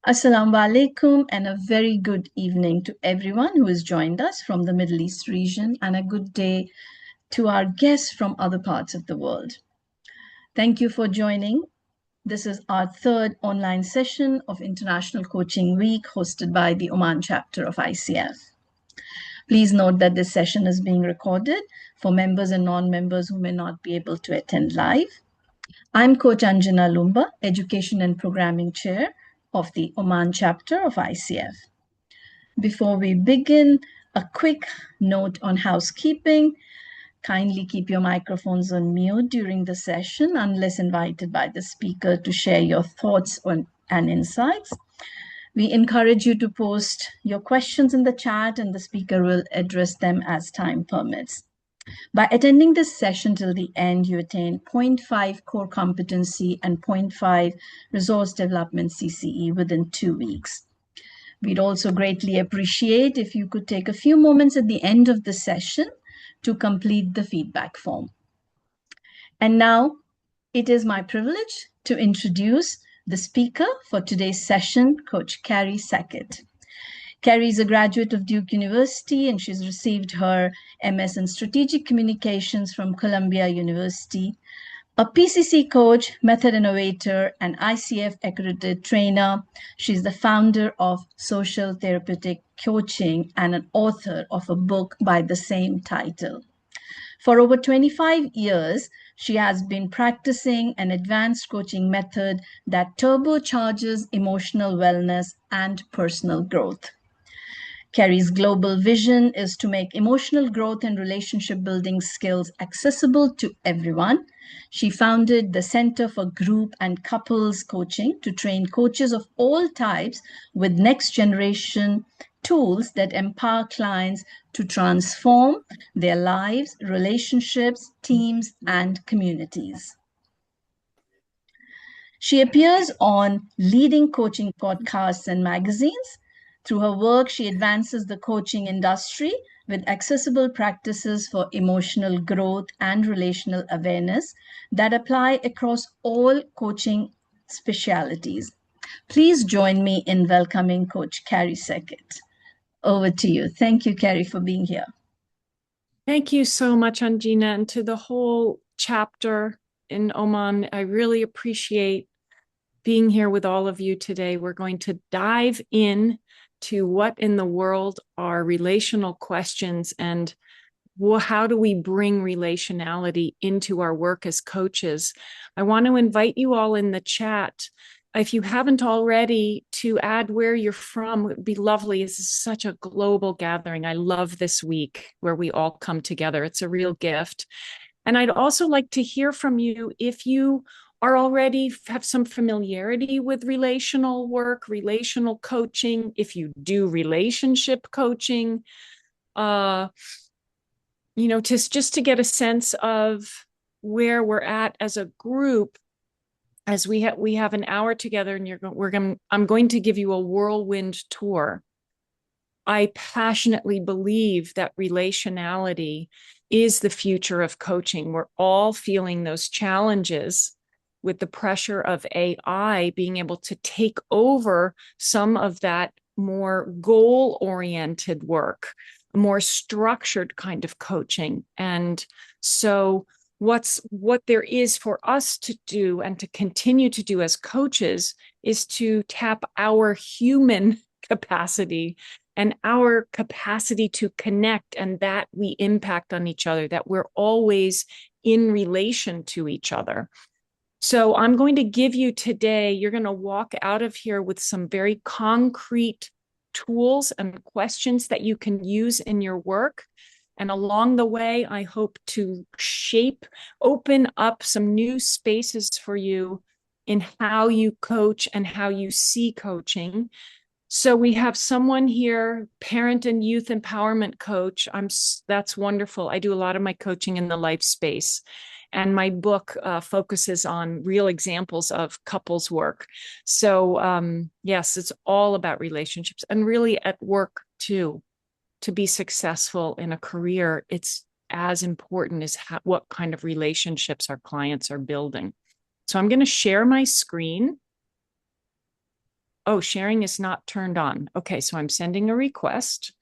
Assalamu alaikum and a very good evening to everyone who has joined us from the Middle East region, and a good day to our guests from other parts of the world. Thank you for joining. This is our third online session of International Coaching Week hosted by the Oman chapter of ICF. Please note that this session is being recorded for members and non-members who may not be able to attend live. I'm Coach Anjana Lumba, Education and Programming Chair of the Oman chapter of ICF. Before we begin, a quick note on housekeeping. Kindly keep your microphones on mute during the session unless invited by the speaker to share your thoughts and insights. We encourage you to post your questions in the chat and the speaker will address them as time permits. By attending this session till the end, you attain zero point 0.5 core competency and zero point 0.5 resource development CCE within 2 weeks. We'd also greatly appreciate if you could take a few moments at the end of the session to complete the feedback form. And now it is my privilege to introduce the speaker for today's session, Coach Carrie Sackett. Carrie is a graduate of Duke University and she's received her MS in Strategic Communications from Columbia University. A PCC coach, method innovator, and ICF accredited trainer, she's the founder of Social Therapeutic Coaching and an author of a book by the same title. For over 25 years, she has been practicing an advanced coaching method that turbocharges emotional wellness and personal growth. Carrie's global vision is to make emotional growth and relationship building skills accessible to everyone. She founded the Center for Group and Couples Coaching to train coaches of all types with next generation tools that empower clients to transform their lives, relationships, teams, and communities. She appears on leading coaching podcasts and magazines. Through her work, she advances the coaching industry with accessible practices for emotional growth and relational awareness that apply across all coaching specialties. Please join me in welcoming Coach Carrie Sackett. Over to you. Thank you, Carrie, for being here. Thank you so much, Anjina, and to the whole chapter in Oman. I really appreciate being here with all of you today. We're going to dive in to what in the world are relational questions and how do we bring relationality into our work as coaches. I want to invite you all in the chat, if you haven't already, to add where you're from. It would be lovely. This is such a global gathering. I love this week where we all come together. It's a real gift. And I'd also like to hear from you if you are already have some familiarity with relational work, relational coaching, if you do relationship coaching, just to get a sense of where we're at as a group. As we have an hour together, and I'm going to give you a whirlwind tour. I passionately believe that relationality is the future of coaching. We're all feeling those challenges with the pressure of AI being able to take over some of that more goal-oriented work, a more structured kind of coaching. And so what there is for us to do and to continue to do as coaches is to tap our human capacity and our capacity to connect, and that we impact on each other, that we're always in relation to each other. So I'm going to give you today, you're going to walk out of here with some very concrete tools and questions that you can use in your work. And along the way, I hope to open up some new spaces for you in how you coach and how you see coaching. So we have someone here, parent and youth empowerment coach. That's wonderful. I do a lot of my coaching in the life space. And my book focuses on real examples of couples work. So yes, it's all about relationships and really at work too. To be successful in a career, it's as important as what kind of relationships our clients are building. So I'm going to share my screen. Oh, sharing is not turned on. Okay, so I'm sending a request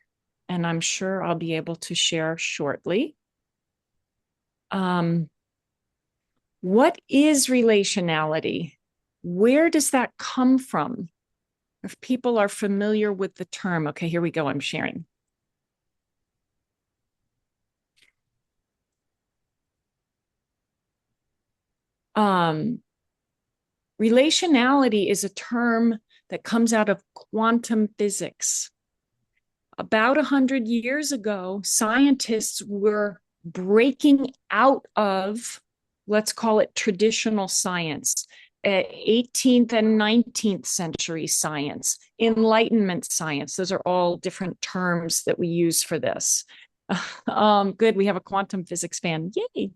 and I'm sure I'll be able to share shortly. What is relationality? Where does that come from? If people are familiar with the term, okay, here we go. I'm sharing. Relationality is a term that comes out of quantum physics. About 100 years ago, scientists were breaking out of, let's call it traditional science, 18th and 19th century science, Enlightenment science. Those are all different terms that we use for this. Good, we have a quantum physics fan. Yay.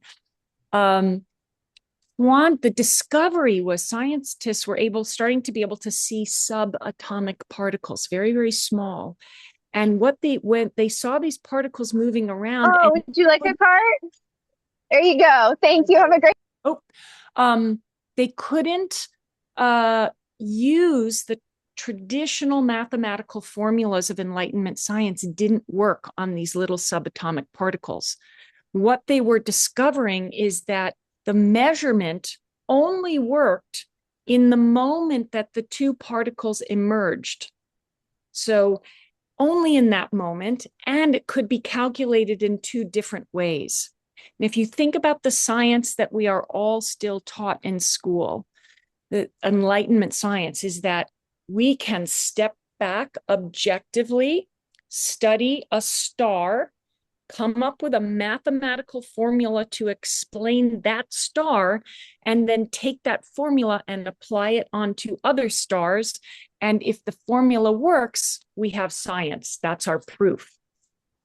The discovery was scientists were starting to be able to see subatomic particles, very, very small. And when they saw these particles moving around, Oh, and would you like a card? There you go. Thank you. Have a great. oh, they couldn't use the traditional mathematical formulas of Enlightenment science. Didn't work on these little subatomic particles. What they were discovering is that the measurement only worked in the moment that the two particles emerged. So only in that moment, and it could be calculated in two different ways. And if you think about the science that we are all still taught in school, the Enlightenment science is that we can step back objectively, study a star, come up with a mathematical formula to explain that star, and then take that formula and apply it onto other stars. And if the formula works, we have science. That's our proof.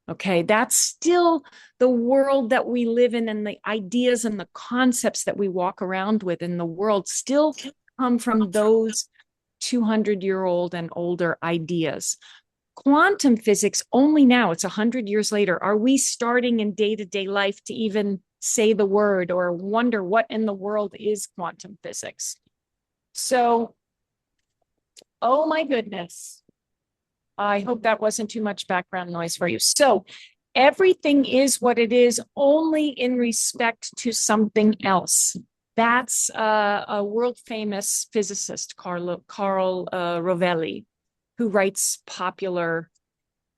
Okay, that's still the world that we live in, and the ideas and the concepts that we walk around with in the world still come from those 200-year-old and older ideas. Quantum physics, only now, it's 100 years later, are we starting in day-to-day life to even say the word or wonder what in the world is quantum physics. So, oh my goodness. I hope that wasn't too much background noise for you. So everything is what it is only in respect to something else. That's a world famous physicist, Carl Rovelli, who writes popular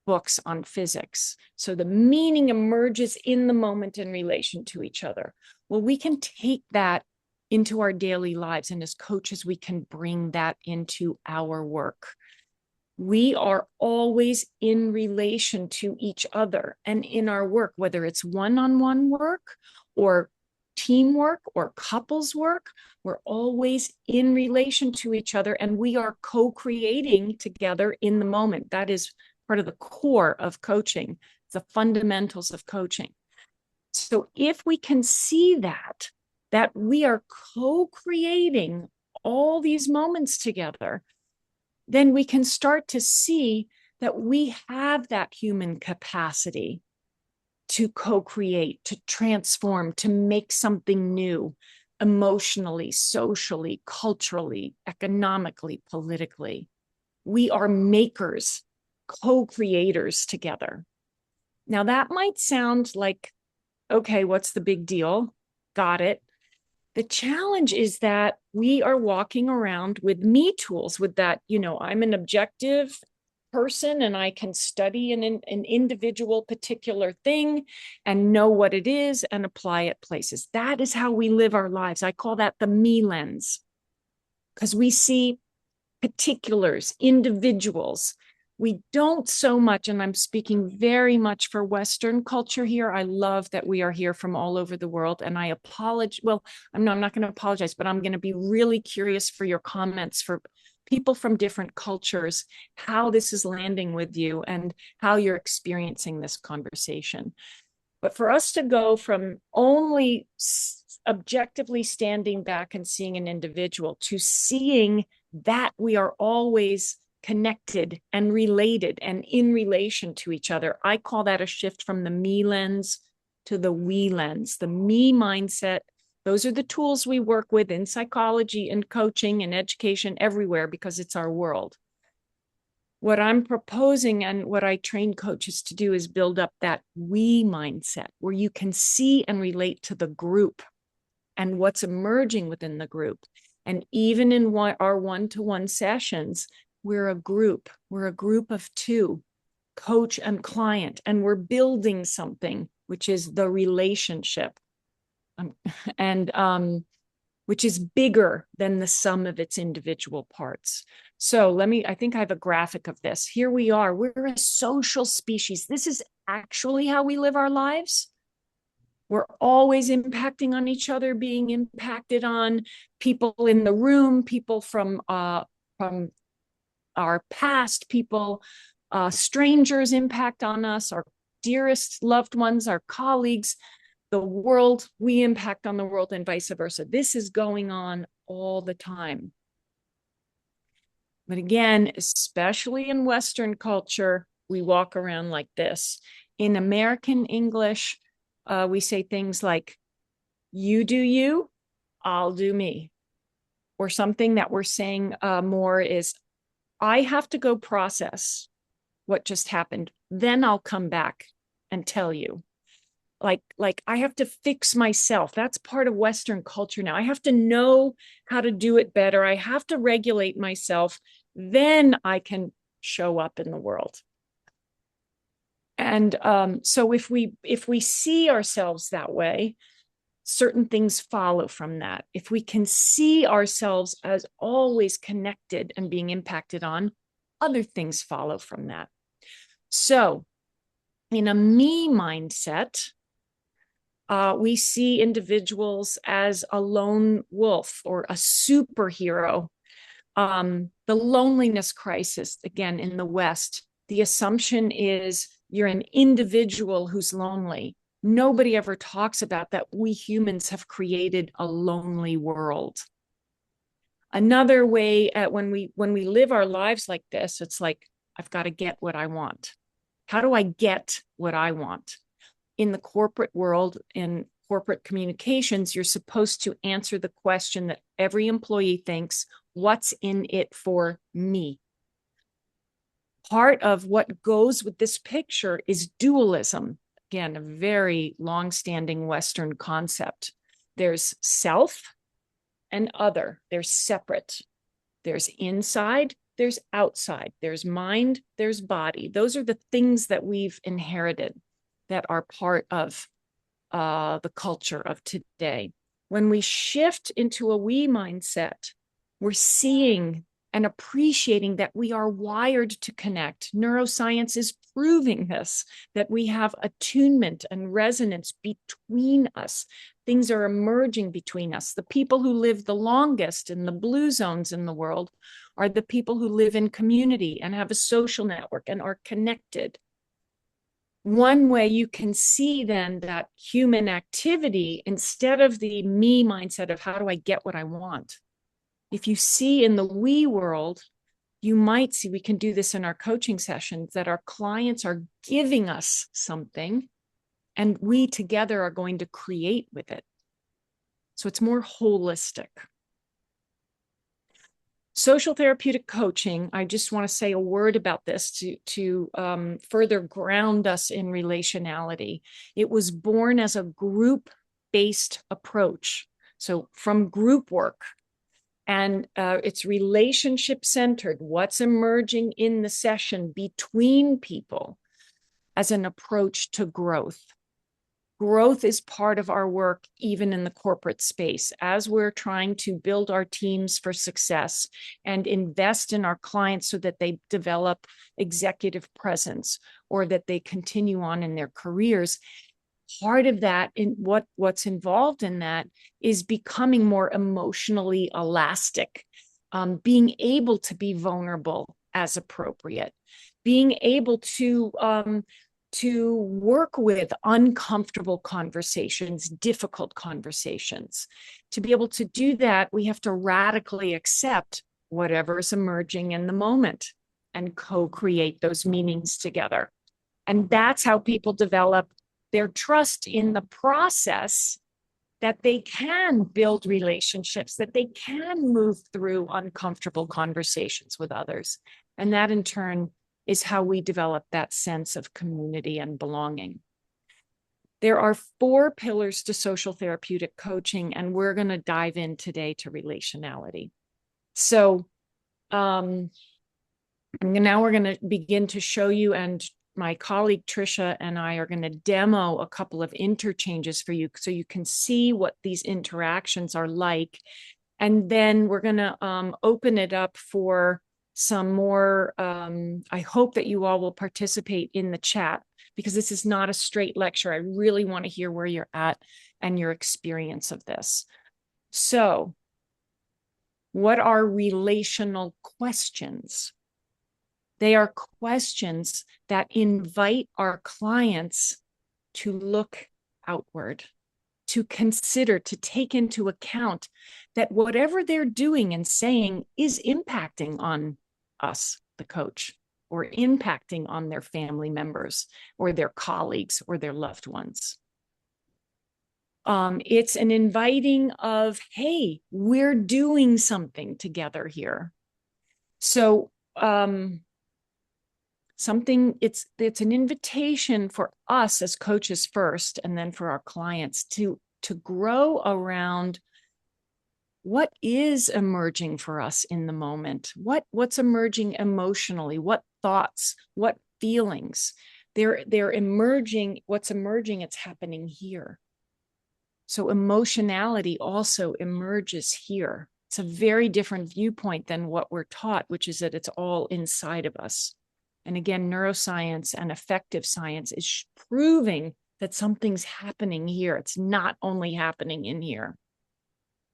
books on physics. So the meaning emerges in the moment in relation to each other. Well, we can take that into our daily lives. And as coaches, we can bring that into our work. We are always in relation to each other and in our work, whether it's one-on-one work or teamwork or couples work, we're always in relation to each other, and we are co-creating together in the moment. That is part of the core of coaching, the fundamentals of coaching. So if we can see that we are co-creating all these moments together, then we can start to see that we have that human capacity to co-create, to transform, to make something new, emotionally, socially, culturally, economically, politically. We are makers, co-creators together. Now, that might sound like, okay, what's the big deal? Got it. The challenge is that we are walking around with me tools, with that, I'm an objective person and I can study an individual particular thing and know what it is and apply it places. That is how we live our lives. I call that the me lens, because we see particulars, individuals. We don't so much, and I'm speaking very much for Western culture here. I love that we are here from all over the world, and I apologize. Well, I'm not going to apologize, but I'm going to be really curious for your comments for people from different cultures, how this is landing with you and how you're experiencing this conversation. But for us to go from only objectively standing back and seeing an individual to seeing that we are always connected and related and in relation to each other, I call that a shift from the me lens to the we lens. The me mindset Those are the tools we work with in psychology and coaching and education everywhere because it's our world. What I'm proposing and what I train coaches to do is build up that we mindset where you can see and relate to the group and what's emerging within the group. And even in our one-to-one sessions, we're a group. We're a group of two, coach and client, and we're building something, which is the relationship, and which is bigger than the sum of its individual parts. So I think I have a graphic of this. Here we are. We're a social species. This is actually how we live our lives. We're always impacting on each other, being impacted on people in the room, people from our past, people, strangers impact on us, our dearest loved ones, our colleagues, the world, we impact on the world and vice versa. This is going on all the time. But again, especially in Western culture, we walk around like this. In American English, we say things like, you do you, I'll do me. Or something that we're saying more is, I have to go process what just happened. Then I'll come back and tell you. Like I have to fix myself. That's part of Western culture now. I have to know how to do it better. I have to regulate myself. Then I can show up in the world. And so if we see ourselves that way, certain things follow from that. If we can see ourselves as always connected and being impacted on, other things follow from that. So in a me mindset, we see individuals as a lone wolf or a superhero. The loneliness crisis, again, in the West, the assumption is you're an individual who's lonely. Nobody ever talks about that we humans have created a lonely world. Another way when we live our lives like this, it's like, I've got to get what I want. How do I get what I want? In the corporate world, in corporate communications, you're supposed to answer the question that every employee thinks, what's in it for me? Part of what goes with this picture is dualism. Again, a very long-standing Western concept. There's self and other. There's separate. There's inside, there's outside. There's mind, there's body. Those are the things that we've inherited that are part of the culture of today. When we shift into a we mindset, we're seeing and appreciating that we are wired to connect. Neuroscience is proving this, that we have attunement and resonance between us. Things are emerging between us. The people who live the longest in the blue zones in the world are the people who live in community and have a social network and are connected. One way you can see then that human activity, instead of the me mindset of how do I get what I want, if you see in the we world, you might see, we can do this in our coaching sessions, that our clients are giving us something and we together are going to create with it. So it's more holistic. Social therapeutic coaching, I just want to say a word about this to further ground us in relationality. It was born as a group-based approach. So from group work, and it's relationship-centered, what's emerging in the session between people as an approach to growth. Growth is part of our work, even in the corporate space, as we're trying to build our teams for success and invest in our clients so that they develop executive presence or that they continue on in their careers. Part of that, in what's involved in that, is becoming more emotionally elastic, being able to be vulnerable as appropriate, being able to work with uncomfortable conversations, difficult conversations. To be able to do that, we have to radically accept whatever's emerging in the moment and co-create those meanings together. And that's how people develop their trust in the process that they can build relationships, that they can move through uncomfortable conversations with others. And that in turn is how we develop that sense of community and belonging. There are 4 pillars to social therapeutic coaching, and we're going to dive in today to relationality. So now we're going to begin to show you, and my colleague Trisha and I are going to demo a couple of interchanges for you so you can see what these interactions are like. And then we're going to open it up for some more. I hope that you all will participate in the chat, because this is not a straight lecture. I really want to hear where you're at and your experience of this. So, what are relational questions? They are questions that invite our clients to look outward, to consider, to take into account that whatever they're doing and saying is impacting on us, the coach, or impacting on their family members or their colleagues or their loved ones. It's an inviting of, hey, we're doing something together here. So it's an invitation for us as coaches first, and then for our clients to grow around what is emerging for us in the moment, what's emerging emotionally, what thoughts, what feelings. They're emerging. What's emerging, it's happening here. So emotionality also emerges here. It's a very different viewpoint than what we're taught, which is that it's all inside of us. And again, neuroscience and affective science is proving that something's happening here. It's not only happening in here.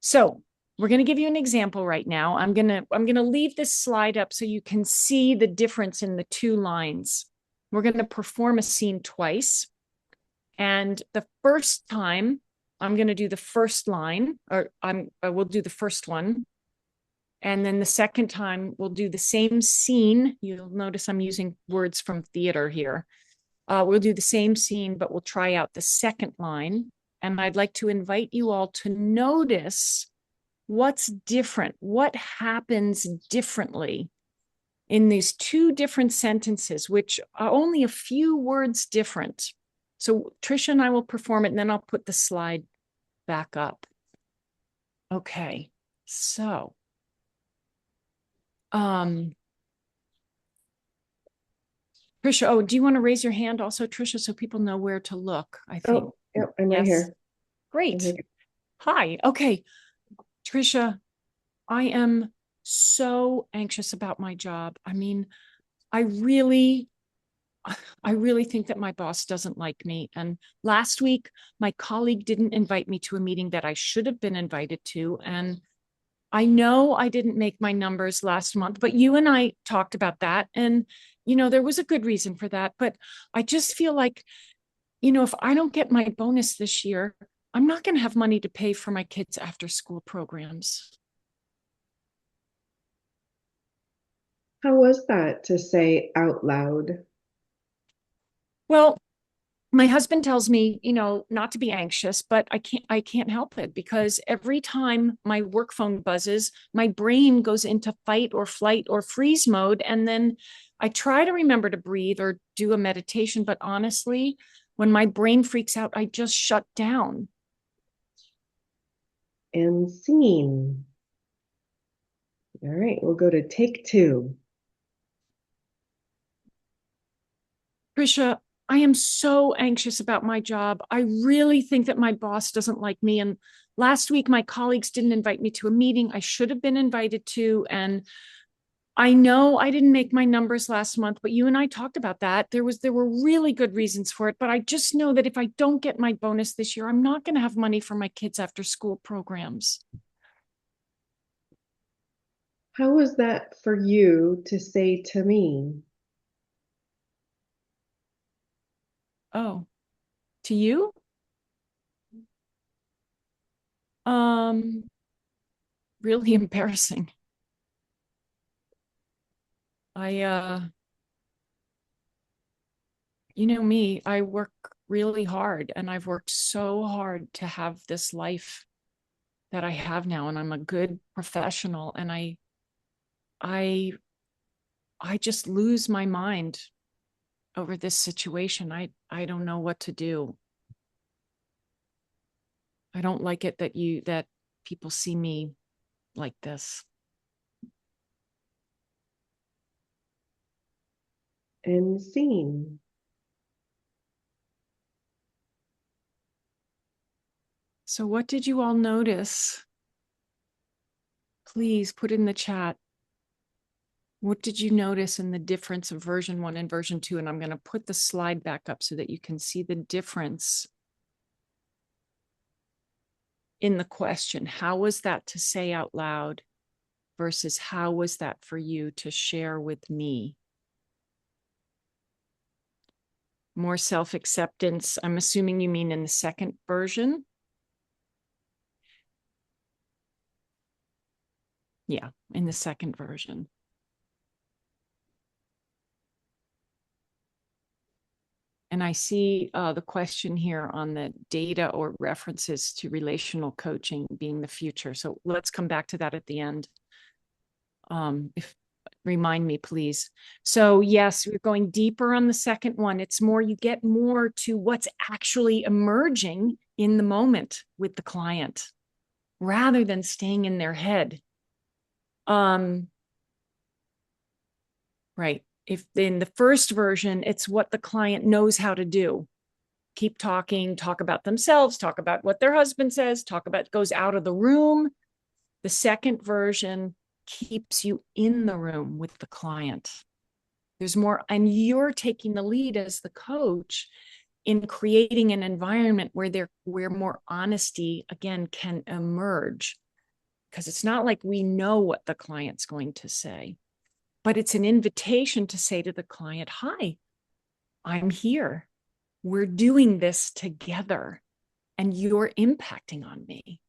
So we're going to give you an example right now. I'm going to leave this slide up so you can see the difference in the 2 lines. We're going to perform a scene twice. And the first time, I'm going to do the first line, or we'll do the first one. And then the second time, we'll do the same scene. You'll notice I'm using words from theater here. We'll do the same scene, but we'll try out the second line. And I'd like to invite you all to notice what's different, what happens differently in these 2 different sentences, which are only a few words different. So Trisha and I will perform it, and then I'll put the slide back up. Okay, so Trisha, do you want to raise your hand also, Trisha, so people know where to look? I think. Oh, yep, I'm right here. Great. Hi. Okay, Trisha, I am so anxious about my job. I mean, I really think that my boss doesn't like me. And last week, my colleague didn't invite me to a meeting that I should have been invited to. And I know I didn't make my numbers last month, but you and I talked about that. And, there was a good reason for that. But I just feel like, if I don't get my bonus this year, I'm not going to have money to pay for my kids' after school programs. How was that to say out loud? Well, my husband tells me, not to be anxious, but I can't help it, because every time my work phone buzzes, my brain goes into fight or flight or freeze mode. And then I try to remember to breathe or do a meditation. But honestly, when my brain freaks out, I just shut down. And scene. All right, we'll go to take 2. Trisha, I am so anxious about my job. I really think that my boss doesn't like me. And last week, my colleagues didn't invite me to a meeting I should have been invited to. And I know I didn't make my numbers last month, but you and I talked about that. There were really good reasons for it. But I just know that if I don't get my bonus this year, I'm not going to have money for my kids' after school programs. How was that for you to say to me? Oh, to you? Really embarrassing. You know me, I work really hard, and I've worked so hard to have this life that I have now, and I'm a good professional, and I just lose my mind over this situation. I don't know what to do. I don't like it that people see me like this. And seen. So what did you all notice? Please put in the chat. What did you notice in the difference of version 1 and version 2? And I'm going to put the slide back up so that you can see the difference in the question. How was that to say out loud versus how was that for you to share with me? More self-acceptance. I'm assuming you mean in the second version. Yeah, in the second version. And I see the question here on the data or references to relational coaching being the future. So let's come back to that at the end. Remind me, please. So yes, we're going deeper on the second one. It's more, you get more to what's actually emerging in the moment with the client rather than staying in their head. Right. If in the first version, it's what the client knows how to do. Keep talking, talk about themselves, talk about what their husband says, talk about goes out of the room. The second version keeps you in the room with the client. There's more, and you're taking the lead as the coach in creating an environment where more honesty, again, can emerge. Because it's not like we know what the client's going to say, but it's an invitation to say to the client, hi, I'm here. We're doing this together and you're impacting on me.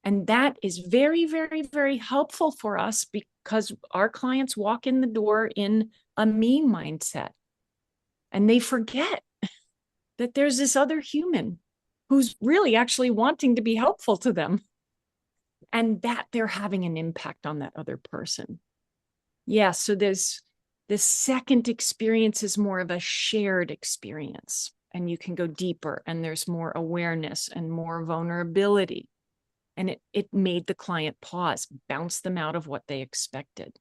And that is very, very, very helpful for us because our clients walk in the door in a me mindset and they forget that there's this other human who's really actually wanting to be helpful to them and that they're having an impact on that other person. Yeah, so this second experience is more of a shared experience and you can go deeper and there's more awareness and more vulnerability. And it made the client pause, bounce them out of what they expected.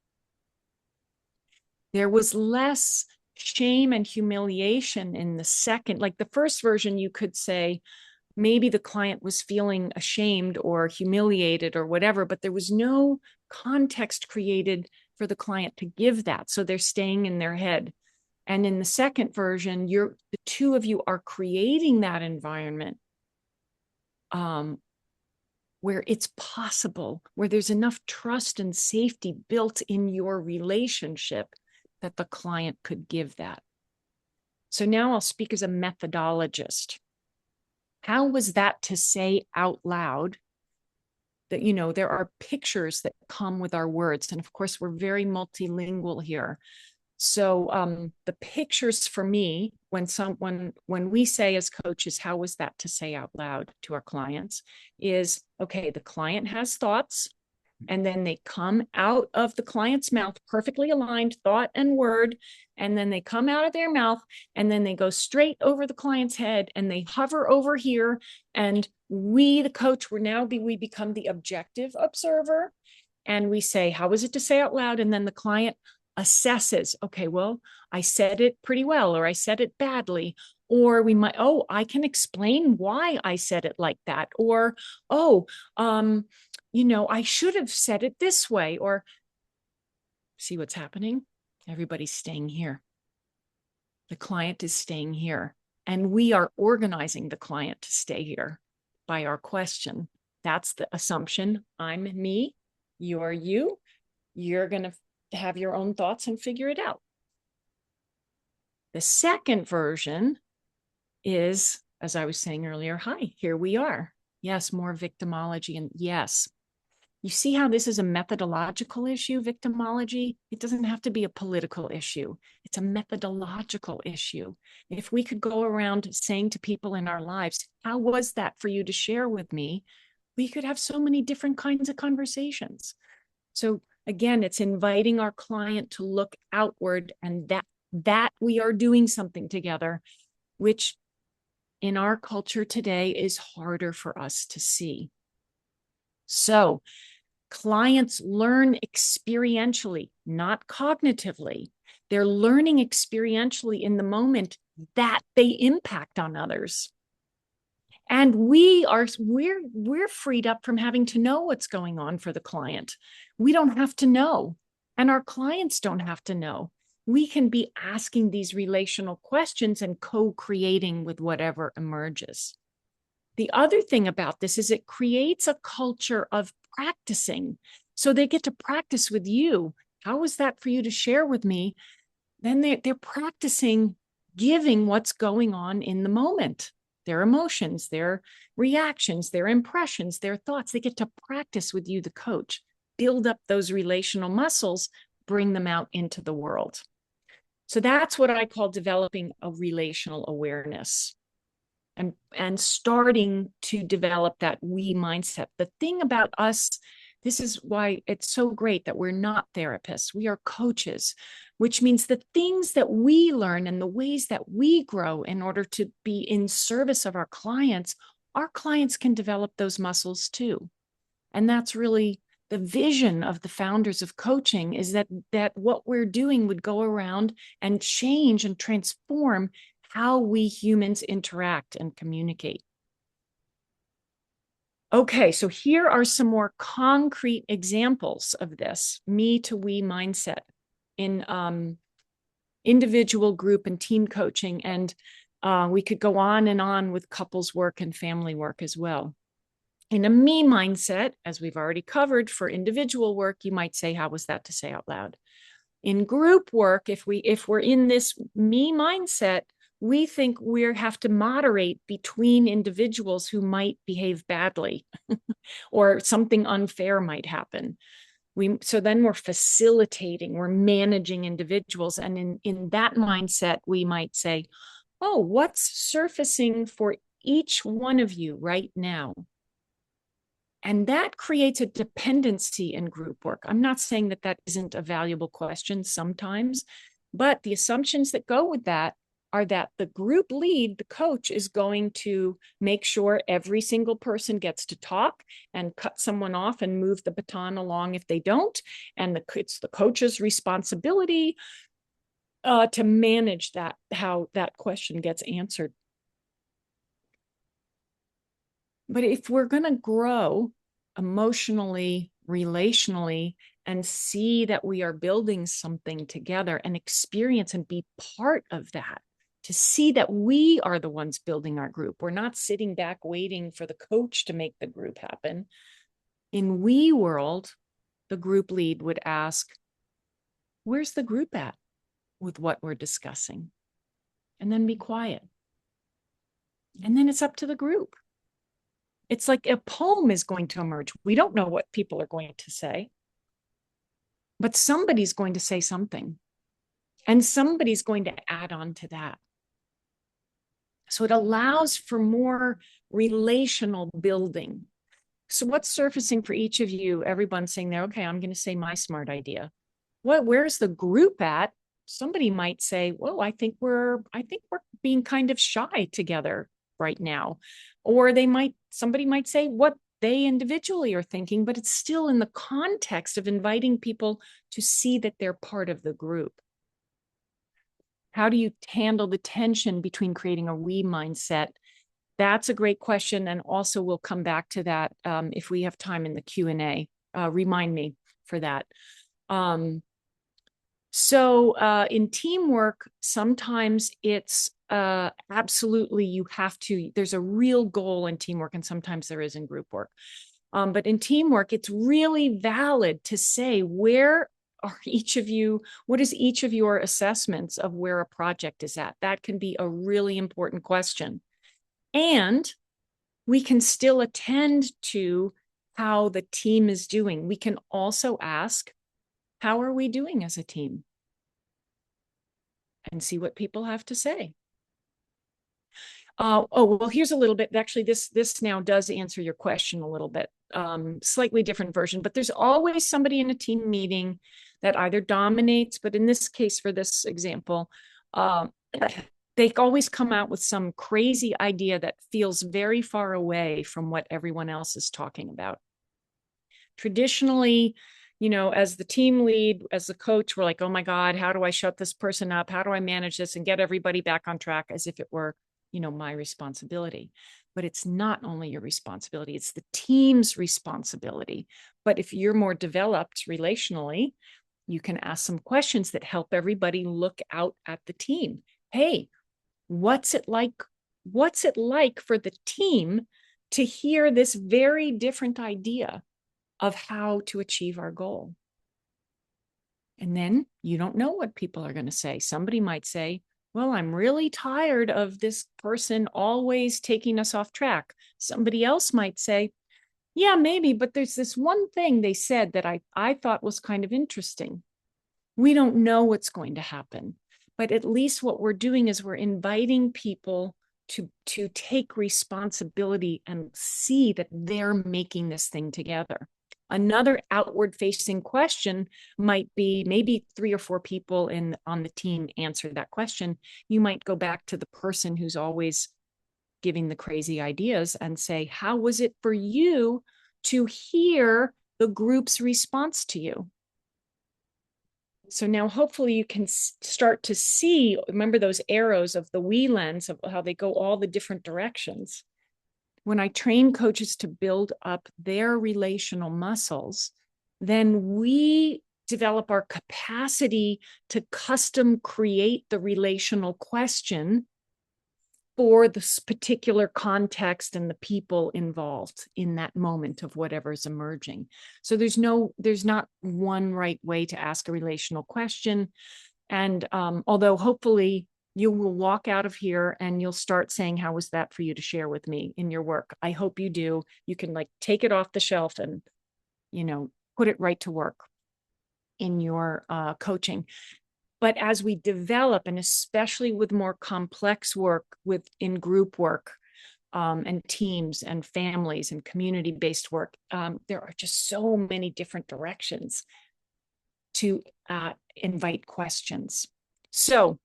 There was less shame and humiliation in the second. Like the first version, you could say maybe the client was feeling ashamed or humiliated or whatever, but there was no context created for the client to give that. So they're staying in their head. And in the second version, the two of you are creating that environment where it's possible, where there's enough trust and safety built in your relationship that the client could give that. So now I'll speak as a methodologist. How was that to say out loud that, there are pictures that come with our words. And of course, we're very multilingual here. So the pictures for me, when we say as coaches, how was that to say out loud to our clients is, okay, the client has thoughts and then they come out of the client's mouth, perfectly aligned thought and word. And then they come out of their mouth and then they go straight over the client's head and they hover over here. And we, the coach, we become the objective observer. And we say, how was it to say out loud? And then the client assesses, okay, well, I said it pretty well, or I said it badly, or we might, I can explain why I said it like that, or, I should have said it this way, or see what's happening? Everybody's staying here. The client is staying here, and we are organizing the client to stay here by our question. That's the assumption. I'm me, you're you. You're going to have your own thoughts and figure it out. The second version is, as I was saying earlier, hi, here we are. Yes, more victimology. And yes, You see how this is a methodological issue, victimology? It doesn't have to be a political issue. It's a methodological issue. If we could go around saying to people in our lives, how was that for you to share with me? We could have so many different kinds of conversations. So again, it's inviting our client to look outward, and that we are doing something together, which in our culture today is harder for us to see. So clients learn experientially, not cognitively. They're learning experientially in the moment that they impact on others. And we're freed up from having to know what's going on for the client. We don't have to know, and our clients don't have to know. We can be asking these relational questions and co-creating with whatever emerges. The other thing about this is it creates a culture of practicing. So they get to practice with you. How was that for you to share with me? Then they're practicing giving what's going on in the moment, their emotions, their reactions, their impressions, their thoughts. They get to practice with you, the coach, build up those relational muscles, bring them out into the world. So that's what I call developing a relational awareness. And starting to develop that we mindset. The thing about us, this is why it's so great that we're not therapists. We are coaches, which means the things that we learn and the ways that we grow in order to be in service of our clients can develop those muscles too. And that's really the vision of the founders of coaching, is that what we're doing would go around and change and transform how we humans interact and communicate. Okay, so here are some more concrete examples of this me to we mindset in individual, group, and team coaching. And we could go on and on with couples work and family work as well. In a me mindset, as we've already covered for individual work, you might say, how was that to say out loud? In group work, if we're in this me mindset, we think we have to moderate between individuals who might behave badly or something unfair might happen. So then we're facilitating, we're managing individuals. And in that mindset, we might say, oh, what's surfacing for each one of you right now? And that creates a dependency in group work. I'm not saying that isn't a valuable question sometimes, but the assumptions that go with that are that the group lead, the coach, is going to make sure every single person gets to talk and cut someone off and move the baton along if they don't. And it's the coach's responsibility to manage that, how that question gets answered. But if we're going to grow emotionally, relationally, and see that we are building something together and experience and be part of that, to see that we are the ones building our group. We're not sitting back waiting for the coach to make the group happen. In we world, the group lead would ask, where's the group at with what we're discussing? And then be quiet. And then it's up to the group. It's like a poem is going to emerge. We don't know what people are going to say, but somebody's going to say something, and somebody's going to add on to that. So it allows for more relational building. So what's surfacing for each of you? Everyone's saying there, okay, I'm going to say my smart idea. Where's the group at? Somebody might say, whoa, I think we're being kind of shy together right now. Or somebody might say what they individually are thinking, but it's still in the context of inviting people to see that they're part of the group. How do you handle the tension between creating a we mindset? That's a great question. And also we'll come back to that if we have time in the Q&A. Remind me for that. So in teamwork, sometimes it's absolutely you have to, there's a real goal in teamwork, and sometimes there is in group work. But in teamwork, it's really valid to say, where are each of you, what is each of your assessments of where a project is at? That can be a really important question. And we can still attend to how the team is doing. We can also ask, how are we doing as a team? And see what people have to say. Well, here's a little bit. Actually, this now does answer your question a little bit. Slightly different version, but there's always somebody in a team meeting that either dominates, but in this case, for this example, they always come out with some crazy idea that feels very far away from what everyone else is talking about. Traditionally, as the team lead, as the coach, we're like, oh my God, how do I shut this person up? How do I manage this and get everybody back on track, as if it were, my responsibility? But it's not only your responsibility, it's the team's responsibility. But if you're more developed relationally, you can ask some questions that help everybody look out at the team. Hey, what's it like? What's it like for the team to hear this very different idea of how to achieve our goal? And then you don't know what people are going to say. Somebody might say, well, I'm really tired of this person always taking us off track. Somebody else might say, yeah, maybe, but there's this one thing they said that I thought was kind of interesting. We don't know what's going to happen, but at least what we're doing is we're inviting people to take responsibility and see that they're making this thing together. Another outward facing question might be, maybe 3 or 4 people on the team answer that question. You might go back to the person who's always giving the crazy ideas and say, how was it for you to hear the group's response to you? So now hopefully you can start to see, remember those arrows of the we lens of how they go all the different directions. When I train coaches to build up their relational muscles, then we develop our capacity to custom create the relational question for this particular context and the people involved in that moment of whatever's emerging. So there's not one right way to ask a relational question. And although hopefully you will walk out of here and you'll start saying, how was that for you to share with me in your work? I hope you do. You can take it off the shelf and, put it right to work in your coaching. But as we develop, and especially with more complex work in group work and teams and families and community-based work, there are just so many different directions to invite questions. So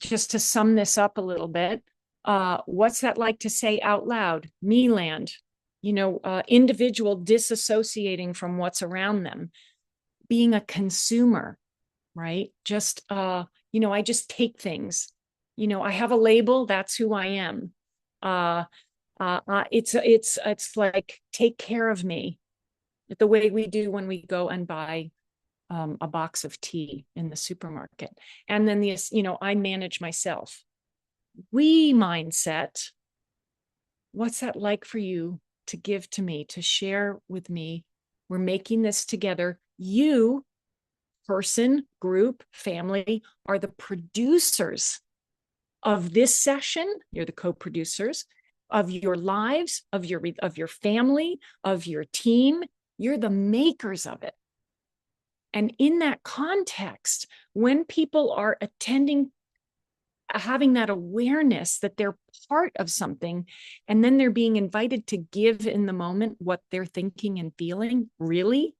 just to sum this up a little bit, what's that like to say out loud? Me-land, individual disassociating from what's around them, being a consumer, right? Just, I just take things, I have a label, that's who I am. It's like, take care of me, the way we do when we go and buy a box of tea in the supermarket. And then I manage myself. We mindset, what's that like for you to give to me, to share with me? We're making this together. You, person, group, family, are the producers of this session. You're the co-producers of your lives, of your family, of your team. You're the makers of it. And in that context, when people are having that awareness that they're part of something, and then they're being invited to give in the moment what they're thinking and feeling, really,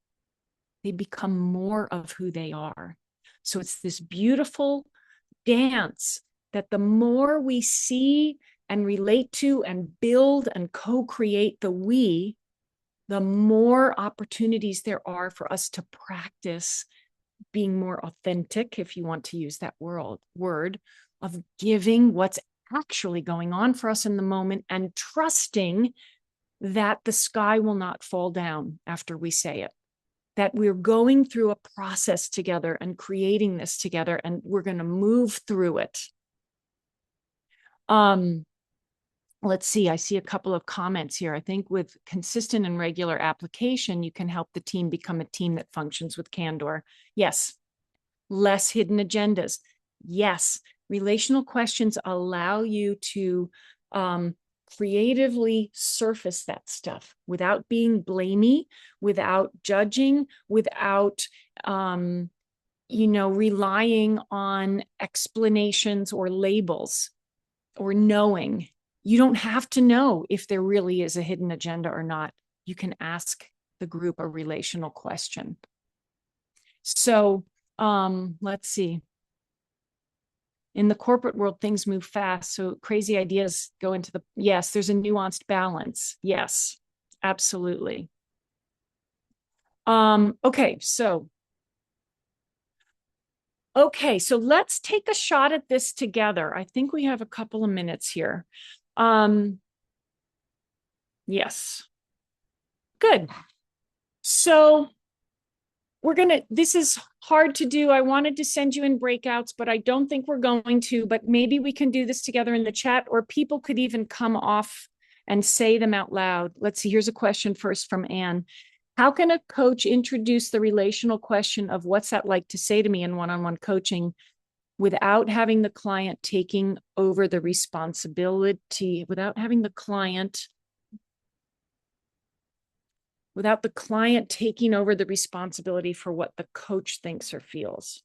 they become more of who they are. So it's this beautiful dance that the more we see and relate to and build and co-create the we, the more opportunities there are for us to practice being more authentic, if you want to use that word, of giving what's actually going on for us in the moment and trusting that the sky will not fall down after we say it, that we're going through a process together and creating this together, and we're going to move through it. Let's see, I see a couple of comments here. I think with consistent and regular application, you can help the team become a team that functions with candor. Yes. Less hidden agendas. Yes. Relational questions allow you to creatively surface that stuff without being blamey, without judging, without, relying on explanations or labels or knowing. You don't have to know if there really is a hidden agenda or not. You can ask the group a relational question. So let's see. In the corporate world, things move fast. So crazy ideas go into the, yes, there's a nuanced balance. Yes, absolutely. Okay, so let's take a shot at this together. I think we have a couple of minutes here. Yes. Good. So this is hard to do. I wanted to send you in breakouts, but I don't think we're going to, but maybe we can do this together in the chat, or people could even come off and say them out loud. Let's see, here's a question first from Anne. How can a coach introduce the relational question of what's that like to say to me in one-on-one coaching without having the client taking over the responsibility, without the client taking over the responsibility for what the coach thinks or feels?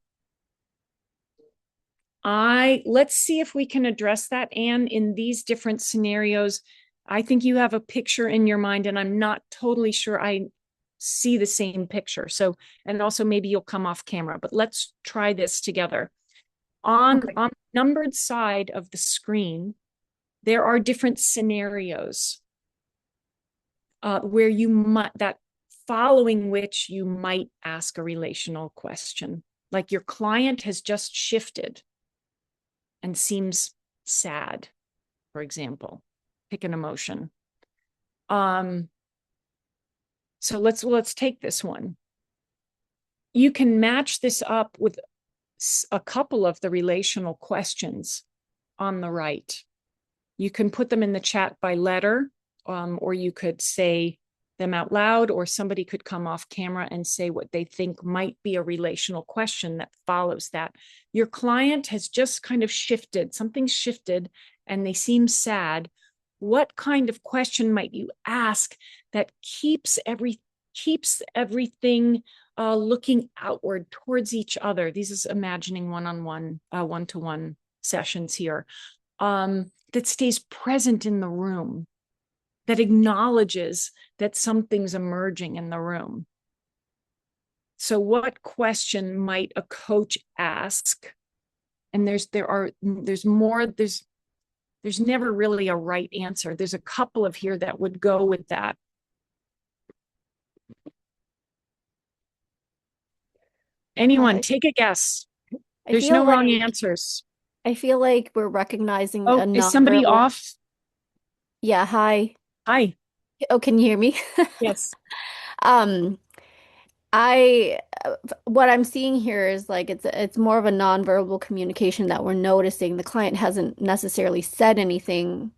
Let's see if we can address that, Anne, in these different scenarios. I think you have a picture in your mind, and I'm not totally sure I see the same picture. So, and also maybe you'll come off camera, but let's try this together. On the numbered side of the screen, there are different scenarios where you might, that following which you might ask a relational question. Like your client has just shifted and seems sad, for example. Pick an emotion. So let's take this one. You can match this up with a couple of the relational questions on the right. You can put them in the chat by letter, or you could say them out loud, or somebody could come off camera and say what they think might be a relational question that follows that. Your client has just kind of shifted, something's shifted, and they seem sad. What kind of question might you ask that keeps everything looking outward towards each other? This is imagining one-on-one, one-to-one sessions here, that stays present in the room, that acknowledges that something's emerging in the room. So what question might a coach ask? And there's never really a right answer. There's a couple of here that would go with that. Anyone, take a guess. There's no wrong answers. I feel like we're recognizing Oh, is somebody off? Yeah, hi. Hi. Oh, can you hear me? Yes. What I'm seeing here is like it's more of a nonverbal communication that we're noticing. The client hasn't necessarily said anything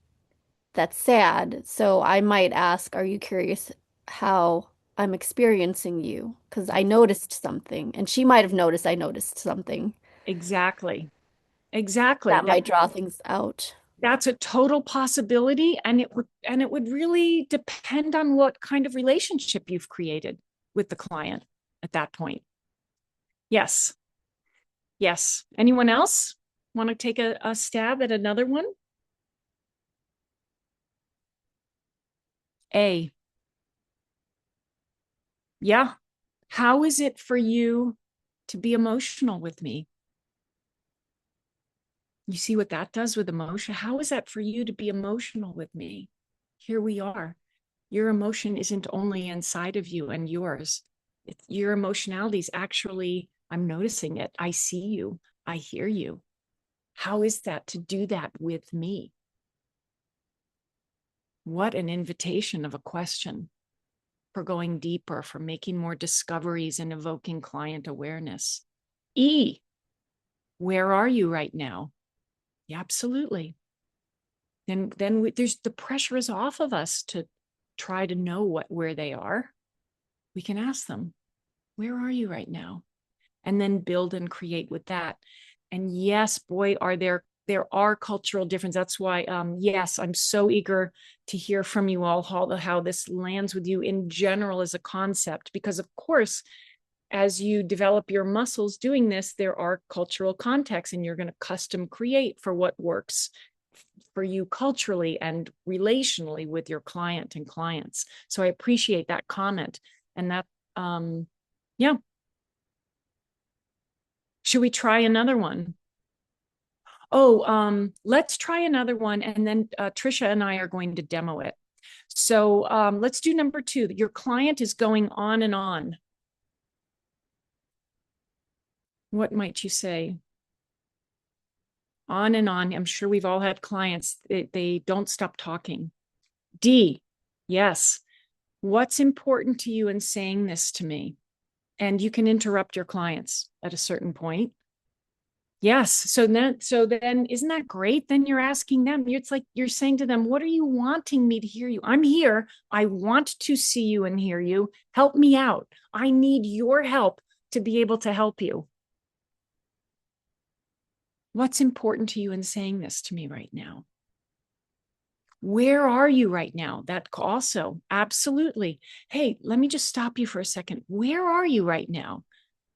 that's sad. So I might ask, are you curious how I'm experiencing you? Because I noticed something, and she might have noticed I noticed something. Exactly. That might draw things out. That's a total possibility, and it would really depend on what kind of relationship you've created with the client at that point. Yes. Yes. Anyone else want to take a stab at another one? A. Yeah. How is it for you to be emotional with me? You see what that does with emotion? How is that for you to be emotional with me? Here we are. Your emotion isn't only inside of you and yours. Your emotionality is actually, I'm noticing it. I see you. I hear you. How is that to do that with me? What an invitation of a question for going deeper, for making more discoveries and evoking client awareness. E, where are you right now? Yeah, absolutely. Then there's the pressure is off of us to try to know where they are. We can ask them, where are you right now? And then build and create with that. And yes, boy, are there there are cultural differences. That's why, yes, I'm so eager to hear from you all how this lands with you in general as a concept, because of course, as you develop your muscles doing this, there are cultural contexts, and you're going to custom create for what works for you culturally and relationally with your client and clients. So I appreciate that comment. And that, yeah. Should we try another one? Oh, let's try another one. And then Trisha and I are going to demo it. So let's do number 2. Your client is going on and on. What might you say? On and on. I'm sure we've all had clients, they don't stop talking. D, yes. What's important to you in saying this to me? And you can interrupt your clients at a certain point. Yes. So then isn't that great? Then you're asking them, it's like you're saying to them, what are you wanting me to hear you? I'm here. I want to see you and hear you. Help me out. I need your help to be able to help you. What's important to you in saying this to me right now? Where are you right now? That also, absolutely. Hey, let me just stop you for a second. Where are you right now?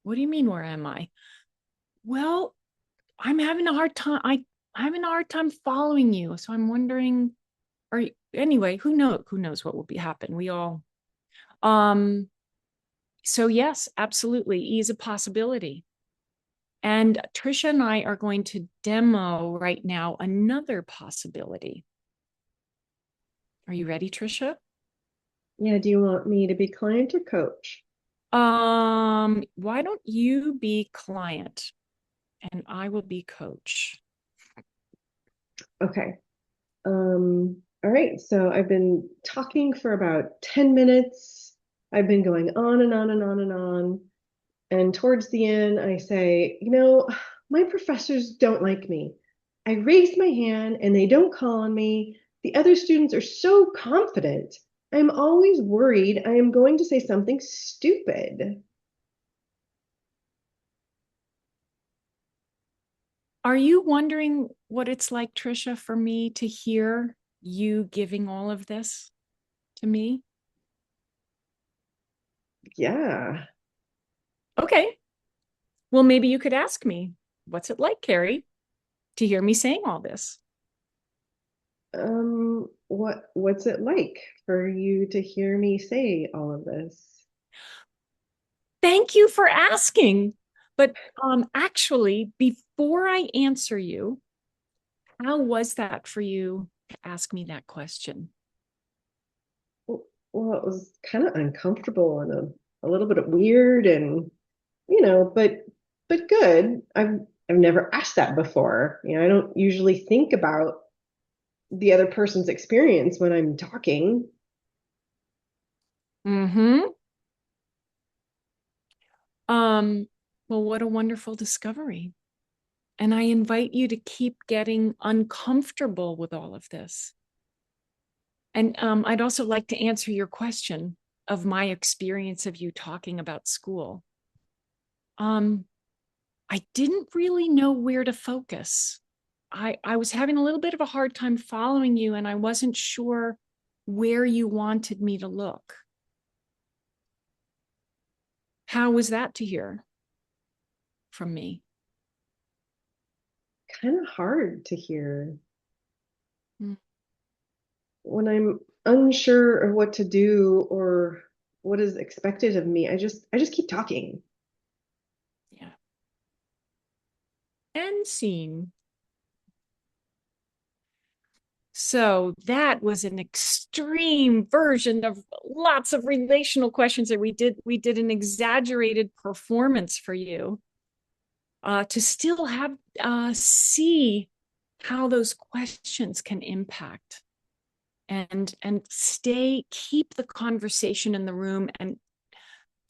What do you mean, where am I? Well, I'm having a hard time. I'm having a hard time following you. So I'm wondering, anyway, who knows what will happen? We all, so yes, absolutely. E is a possibility. And Trisha and I are going to demo right now another possibility. Are you ready, Trisha? Yeah, do you want me to be client or coach? Why don't you be client and I will be coach? Okay. All right, so I've been talking for about 10 minutes. I've been going on and on and on and on. And towards the end, I say, my professors don't like me. I raise my hand and they don't call on me. The other students are so confident. I'm always worried I am going to say something stupid. Are you wondering what it's like, Trisha, for me to hear you giving all of this to me? Yeah. Okay. Well, maybe you could ask me, what's it like, Carrie, to hear me saying all this? What's it like for you to hear me say all of this? Thank you for asking. But actually, before I answer you, how was that for you to ask me that question? Well, it was kind of uncomfortable and a little bit weird and but good. I've never asked that before. I don't usually think about the other person's experience when I'm talking. Mm-hmm. Well, what a wonderful discovery. And I invite you to keep getting uncomfortable with all of this. And I'd also like to answer your question of my experience of you talking about school. I didn't really know where to focus. I was having a little bit of a hard time following you, and I wasn't sure where you wanted me to look. How was that to hear from me? Kind of hard to hear. Mm. When I'm unsure of what to do or what is expected of me, I just keep talking. Yeah. End scene. So that was an extreme version of lots of relational questions that we did. We did an exaggerated performance for you to still have see how those questions can impact and keep the conversation in the room and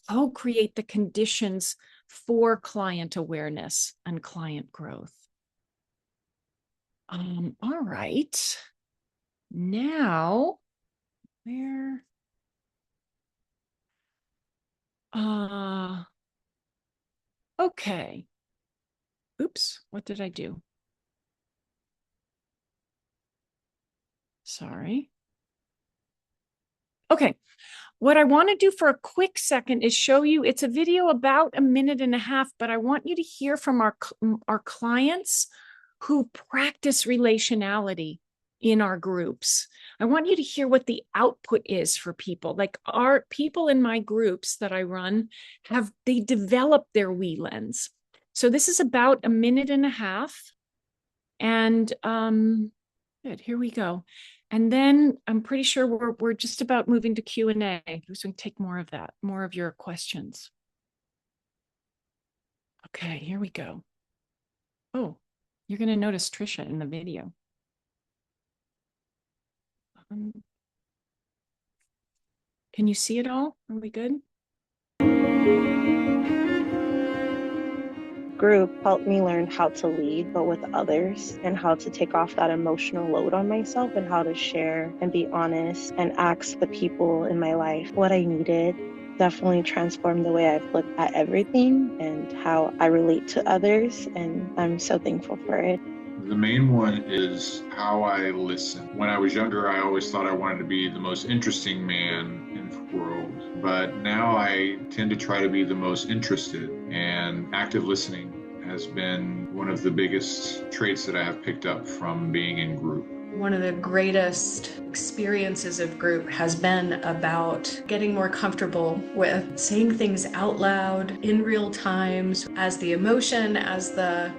co-create the conditions for client awareness and client growth. All right. Now, where? Okay. Oops, what did I do? Sorry. Okay. What I want to do for a quick second is show you, it's a video about a minute and a half, but I want you to hear from our clients who practice relationality in our groups. I want you to hear what the output is for people. Like our people in my groups that I run they developed their we lens. So this is about a minute and a half. And good, here we go. And then I'm pretty sure we're just about moving to Q&A. Who's going to take more of that, more of your questions? Okay, here we go. Oh, you're going to notice Trisha in the video. Can you see it all? Are we good? Group helped me learn how to lead, but with others, and how to take off that emotional load on myself, and how to share and be honest and ask the people in my life what I needed. Definitely transformed the way I've looked at everything and how I relate to others, and I'm so thankful for it. The main one is how I listen. When I was younger, I always thought I wanted to be the most interesting man in the world, but now I tend to try to be the most interested, and active listening has been one of the biggest traits that I have picked up from being in group. One of the greatest experiences of group has been about getting more comfortable with saying things out loud in real time as the emotion, as the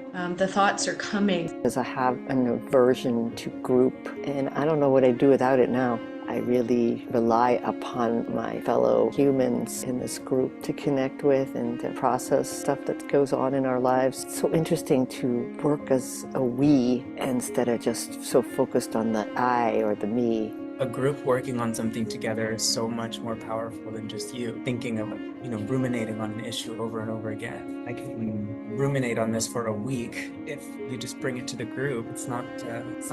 thoughts are coming. Because I have an aversion to group, and I don't know what I'd do without it now. I really rely upon my fellow humans in this group to connect with and to process stuff that goes on in our lives. It's so interesting to work as a we instead of just so focused on the I or the me. A group working on something together is so much more powerful than just you thinking of, ruminating on an issue over and over again. I can ruminate on this for a week. If you just bring it to the group, it's not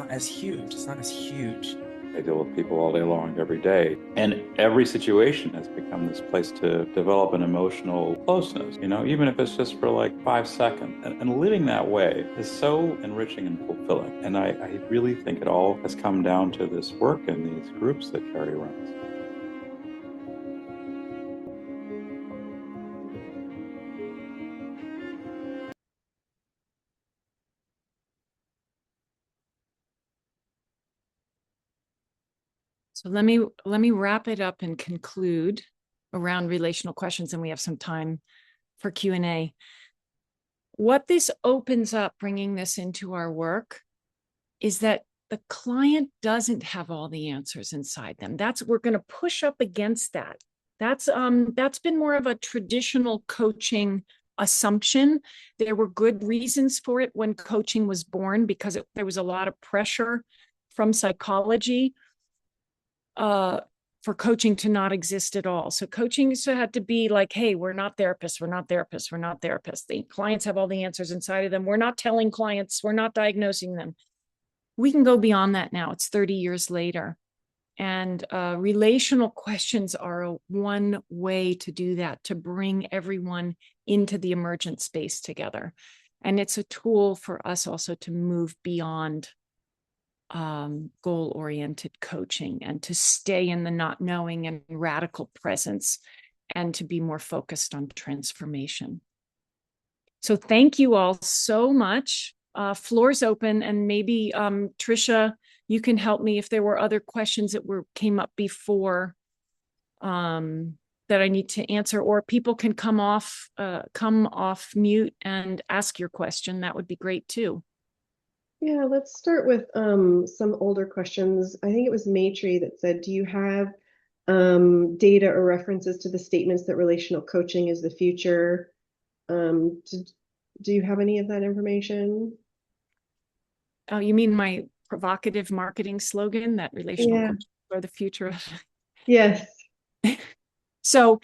as huge. It's not as huge. I deal with people all day long, every day. And every situation has become this place to develop an emotional closeness, even if it's just for like 5 seconds. And living that way is so enriching and fulfilling. And I really think it all has come down to this work and these groups that Carrie runs. So let me wrap it up and conclude around relational questions, and we have some time for Q&A. What this opens up, bringing this into our work, is that the client doesn't have all the answers inside them. We're going to push up against that. That's been more of a traditional coaching assumption. There were good reasons for it when coaching was born, because there was a lot of pressure from psychology for coaching to not exist at all. So coaching had to be like, hey, we're not therapists, we're not therapists, we're not therapists. The clients have all the answers inside of them. We're not telling clients, we're not diagnosing them. We can go beyond that now. It's 30 years later. And relational questions are one way to do that, to bring everyone into the emergent space together. And it's a tool for us also to move beyond goal-oriented coaching and to stay in the not knowing and radical presence and to be more focused on transformation. So thank you all so much. Floor's open, and maybe Trisha, you can help me if there were other questions that came up before that I need to answer, or people can come off mute and ask your question. That would be great too. Yeah, let's start with some older questions. I think it was Maitri that said, do you have data or references to the statements that relational coaching is the future? Do you have any of that information? Oh, you mean my provocative marketing slogan, that relational coaching are the future of? Yes. So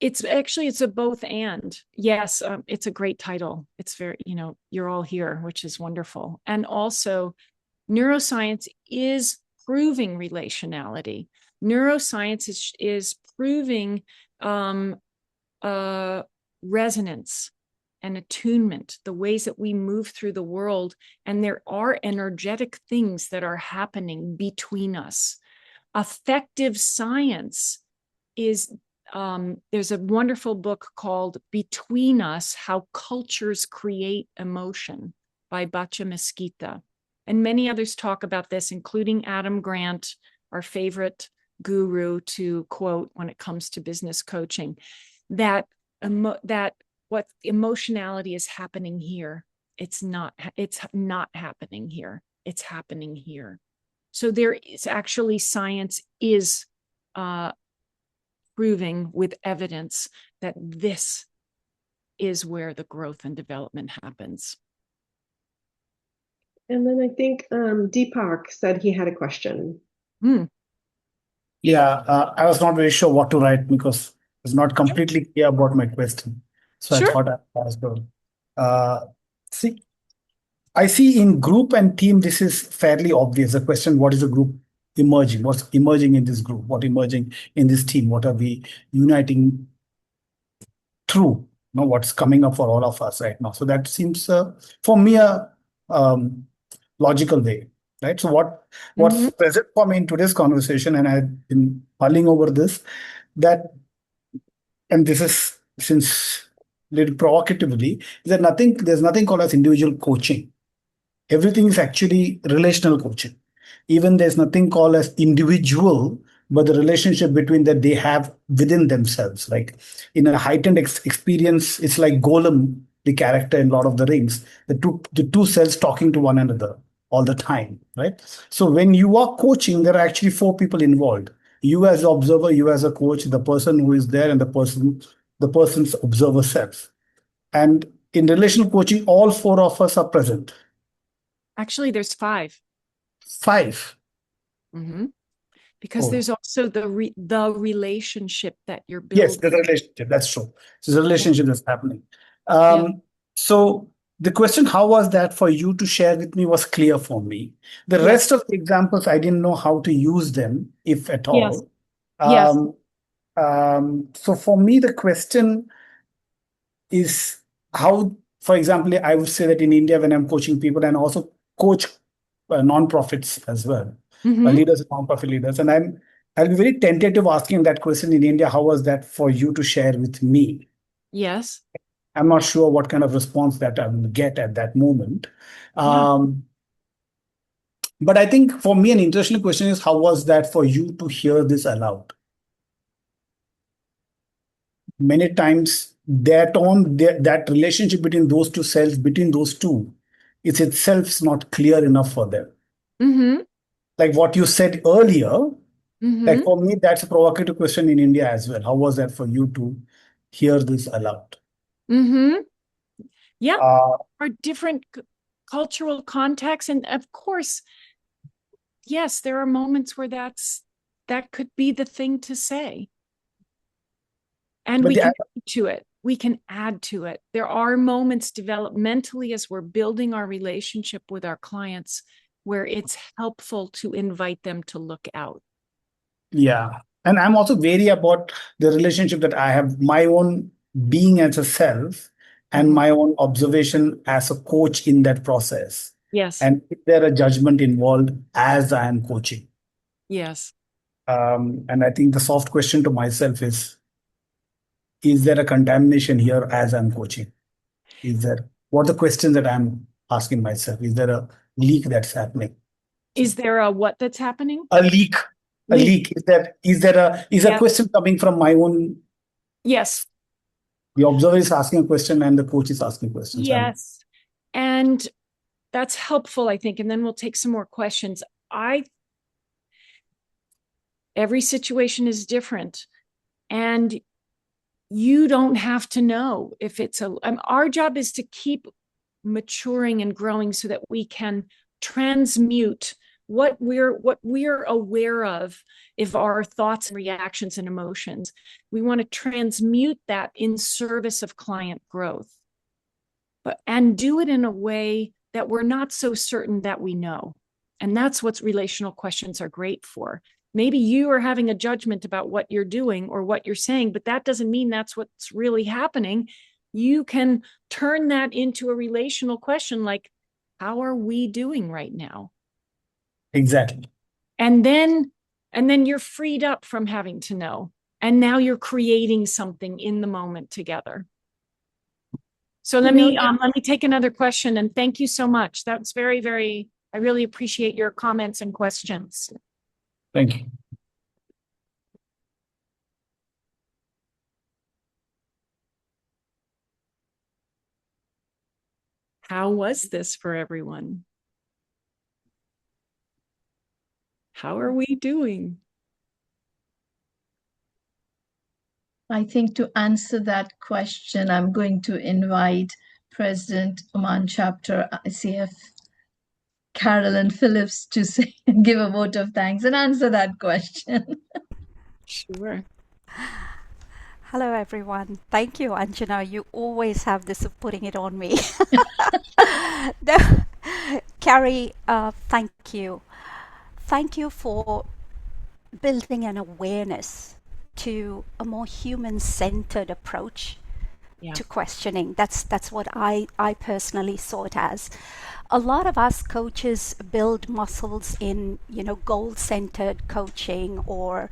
it's a both and. Yes, it's a great title. It's very, you're all here, which is wonderful. And also neuroscience is proving relationality. Neuroscience is proving resonance and attunement, the ways that we move through the world. And there are energetic things that are happening between us. Affective science is, there's a wonderful book called Between Us, How Cultures Create Emotion by Bacha Mesquita. And many others talk about this, including Adam Grant, our favorite guru to quote when it comes to business coaching, that what emotionality is happening here. It's not happening here. It's happening here. So there is actually science is proving with evidence that this is where the growth and development happens. And then I think Deepak said he had a question. Yeah, I was not very sure what to write because it's not completely clear about my question. So Sure. I thought I'd ask her. See, I see in group and team, this is fairly obvious. The question, what is the group emerging? What's emerging in this group? What emerging in this team? What are we uniting through? What's coming up for all of us right now? So that seems, for me, a logical way, right? So what's present for me in today's conversation, and I've been mulling over this, that, and this is since little provocatively, is that there's nothing called as individual coaching. Everything is actually relational coaching. Even there's nothing called as individual, but the relationship between that they have within themselves. Like in a heightened experience, it's like Golem, the character in Lord of the Rings, the two selves talking to one another all the time, right? So when you are coaching, there are actually four people involved. You as the observer, you as a coach, the person who is there, and the person's observer self. And in relational coaching, all four of us are present. Actually, there's five. Five. Because there's also the relationship that you're building. Yes, the relationship. That's true. It's a relationship that's happening. So the question, how was that for you to share with me, was clear for me. The rest of the examples, I didn't know how to use them, if at all. So for me, the question is how, for example, I would say that in India, when I'm coaching people and also coach non-profits as well, leaders, non-profit leaders, and I'll be very tentative asking that question in India. How was that for you to share with me? Yes. I'm not sure what kind of response that I will get at that moment. But I think for me, an interesting question is, how was that for you to hear this aloud? Many times that relationship between those two selves, between those two, it's itself not clear enough for them. Like what you said earlier, like for me, that's a provocative question in India as well. How was that for you to hear this aloud? Yeah, our different cultural contexts. And of course, yes, there are moments where that could be the thing to say. And we can add to it. We can add to it. There are moments developmentally as we're building our relationship with our clients where it's helpful to invite them to look out. Yeah. And I'm also wary about the relationship that I have, my own being as a self and my own observation as a coach in that process. Yes. And is there a judgment involved as I am coaching? Yes. And I think the soft question to myself is there a contamination here as I'm coaching? What are the questions that I'm asking myself? Is there a leak that's happening? Is there a what that's happening? A leak. A leak. Is a question coming from my own? Yes. The observer is asking a question and the coach is asking questions. Yes. And that's helpful, I think. And then we'll take some more questions. Every situation is different. And you don't have to know if it's our job is to keep maturing and growing so that we can transmute what we're aware of our thoughts and reactions and emotions. We want to transmute that in service of client growth, and do it in a way that we're not so certain that we know. And that's what relational questions are great for. Maybe you are having a judgment about what you're doing or what you're saying, but that doesn't mean that's what's really happening. you can turn that into a relational question like, how are we doing right now? Exactly. And then you're freed up from having to know. And now you're creating something in the moment together. So let me take another question, and thank you so much. That's very, very, I really appreciate your comments and questions. Thank you. How was this for everyone? How are we doing? I think to answer that question, I'm going to invite President Oman Chapter ICF Carolyn Phillips to say, give a vote of thanks and answer that question. Sure. Hello, everyone. Thank you, Anjana. You always have this of putting it on me. No, Carrie, thank you. Thank you for building an awareness to a more human-centered approach to questioning. That's what I personally saw it as. A lot of us coaches build muscles in, goal-centered coaching or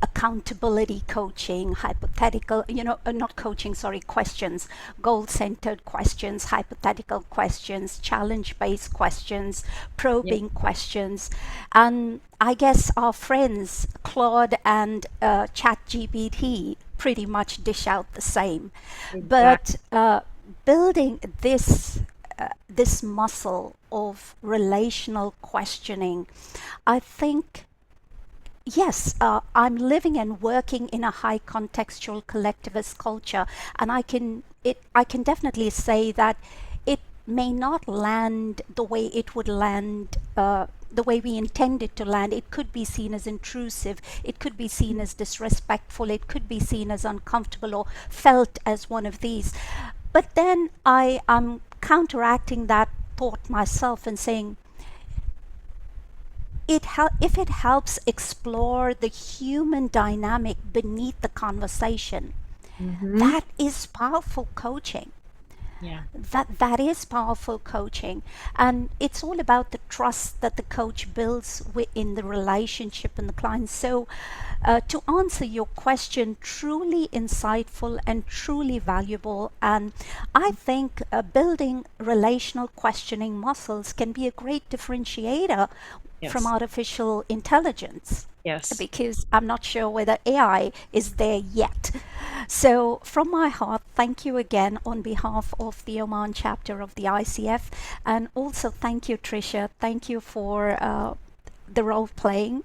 accountability coaching, hypothetical, not coaching, sorry, questions, goal-centered questions, hypothetical questions, challenge-based questions, probing questions. And I guess our friends, Claude and ChatGPT, pretty much dish out the same. But building this muscle of relational questioning, I think, yes, I'm living and working in a high contextual collectivist culture, and I can definitely say that it may not land the way it would land. The way we intend it to land. It could be seen as intrusive, it could be seen as disrespectful, it could be seen as uncomfortable or felt as one of these. But then I am counteracting that thought myself and saying, if it helps explore the human dynamic beneath the conversation, that is powerful coaching. Yeah. That is powerful coaching, and it's all about the trust that the coach builds within the relationship and the client. So to answer your question, truly insightful and truly valuable, and I think building relational questioning muscles can be a great differentiator from artificial intelligence. Yes. Because I'm not sure whether AI is there yet. So from my heart, thank you again on behalf of the Oman chapter of the ICF. And also thank you, Tricia. Thank you for the role playing.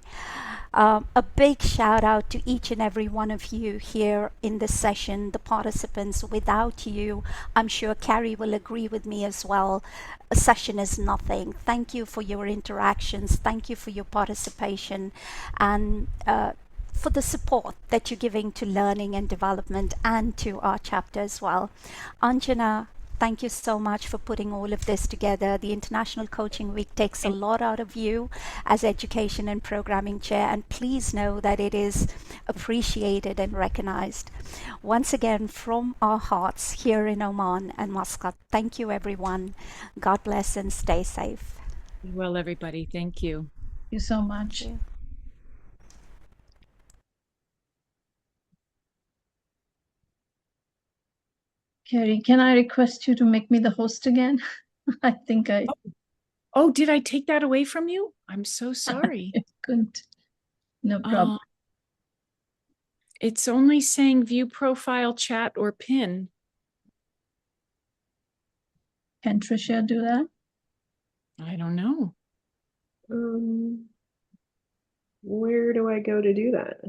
A big shout out to each and every one of you here in this session, the participants. Without you, I'm sure Carrie will agree with me as well, a session is nothing. Thank you for your interactions. Thank you for your participation, and for the support that you're giving to learning and development and to our chapter as well. Anjana, thank you so much for putting all of this together. The International Coaching Week takes a lot out of you as Education and Programming Chair, and please know that it is appreciated and recognized. Once again, from our hearts here in Oman and Muscat, thank you, everyone. God bless and stay safe. Be well, everybody. Thank you. Thank you so much. Thank you. Carrie, can I request you to make me the host again? I think I... Oh, did I take that away from you? I'm so sorry. Couldn't. No problem. It's only saying view profile, chat, or pin. Can Tricia do that? I don't know. Where do I go to do that?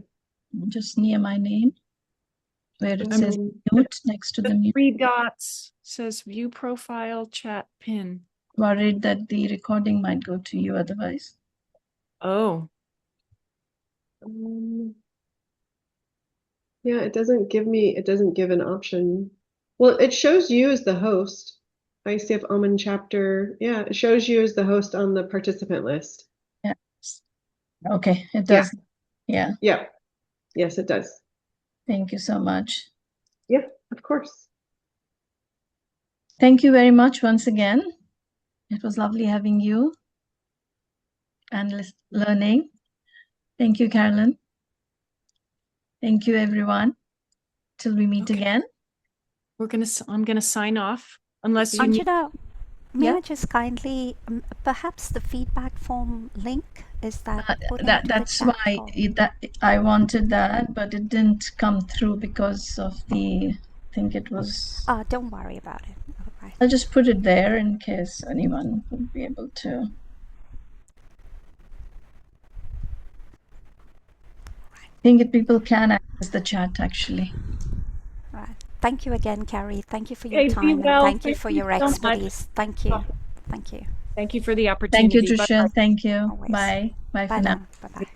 Just near my name, where it says mute next to the mute. 3 dots says view profile, chat, pin. Worried that the recording might go to you otherwise. Oh. Yeah, it doesn't give an option. Well, it shows you as the host. ICF Oman chapter. Yeah, it shows you as the host on the participant list. Yeah. Okay, it does. Yeah. Yeah. Yes, it does. Thank you so much. Yeah, of course. Thank you very much once again. It was lovely having you and learning. Thank you, Carolyn. Thank you, everyone. Till we meet again. I'm gonna sign off unless you need. Anjana, may I just kindly, perhaps the feedback form link, is that put into That's the chat why I wanted that, but it didn't come through because of I think it was. Don't worry about it. All right. I'll just put it there in case anyone would be able to. I think people can access the chat actually. Right. Thank you again, Carrie. Thank you for your Okay, time. be And well. thank you for your so much. expertise. Thank you. Thank you. Thank you for the Thank opportunity. you, Tricia. Bye-bye. Thank you. Always. Bye. Bye for now. Bye-bye.